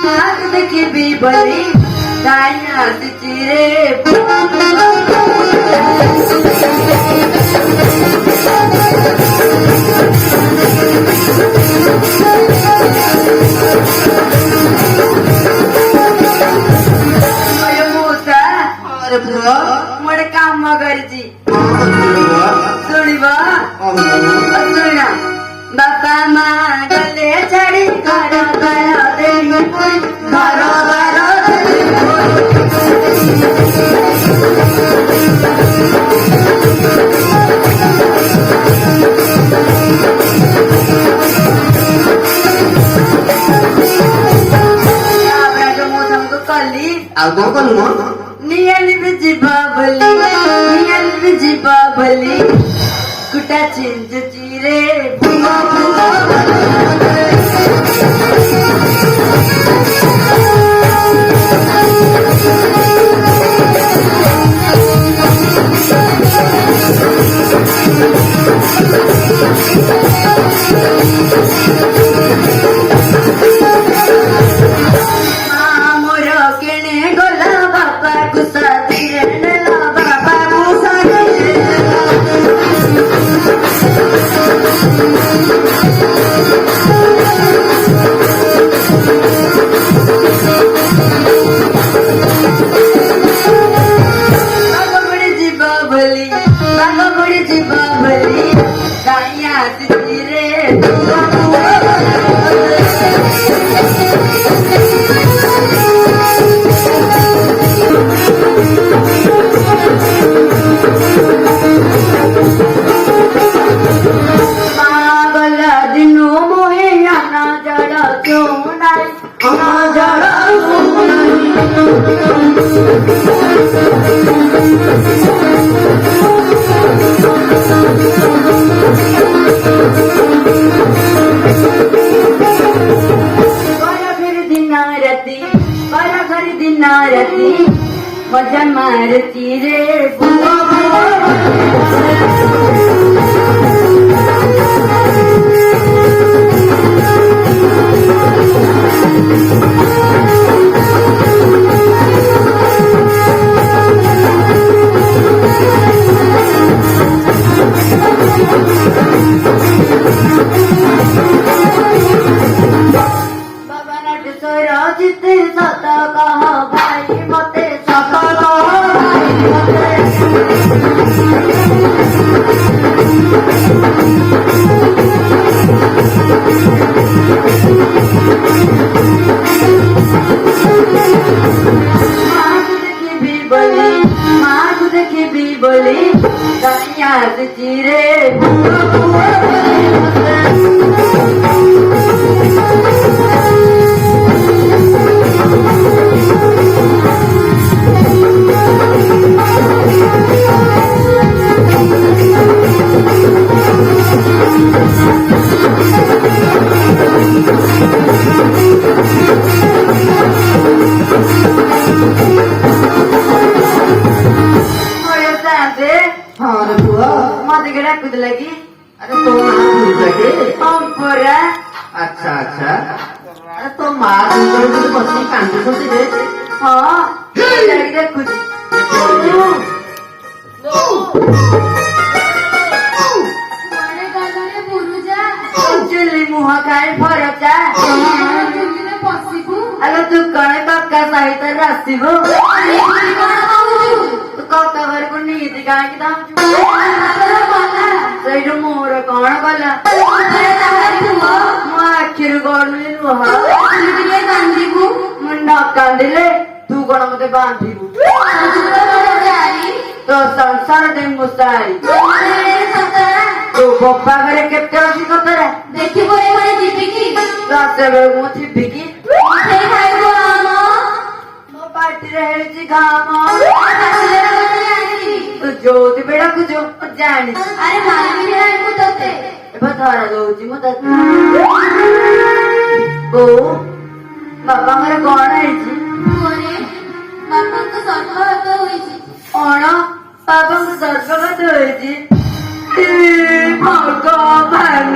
मात देखी बली कायनात चिरे मोटे काम करची सुनिब सुन बापा माँ गले छड़ी घर घर देवी घर घर कली ଆଉ କଣ କଲୁ ମ नियली बिजिबा भली कुटा चिंच चिरे मजा मारती रे बाबा नट सोरा जिते सत कह भाई मते सत माँ देखी भी बोली याद चिरे मत गिरा कुद लगी अरे तो माँ लगे पूरा अच्छा अच्छा अरे तो माँ बसी कांदी बसी रे हाँ लगी कुछ चुली मुह खाए फरचा अरे तू कणे कक्का सहित आसबू तू कक्का घर को नीति काहींकि ସେଇଠୁ ମୋର କଣ କଲା ମୋ ଆଖିରୁ ଗଡୁନି ଲୁହ ମୁଁ ନ କାନ୍ଦିଲେ ତୁ କଣ ମତେ ବାନ୍ଧିବୁ ତୋ ସଂସାର ଦେ ମୁଁ ସାରି ତୋ ବୋପା ଘରେ କେତେ ଅଛି କତରା ଦେଖିବୁ ଏଭଳି ଯିବି କି ରାସ୍ତା ବେଳକୁ ମୁଁ ଥିବି କି ଖାଇବ ମୋ ପାଟିରେ ହେଉଛି ଘାମ ତୁ ଯୋଉଠି ବି ଡାକୁଛୁ ମୁଁ ଜାଣିଛି ଆରେ ମାରିବି ମୁଁ ତତେ ଏବେ ଧରା ଦଉଛି ମୁଁ ତତେ ବୋଉ ବାପାଙ୍କର କଣ ହେଇଛି ପୁଅରେ ବାପାଙ୍କ ସର୍ବାଘାତ ହୋଇଛି କଣ ବାପାଙ୍କୁ ସର୍ବାଘାତ ହୋଇଛି ଭଗବାନ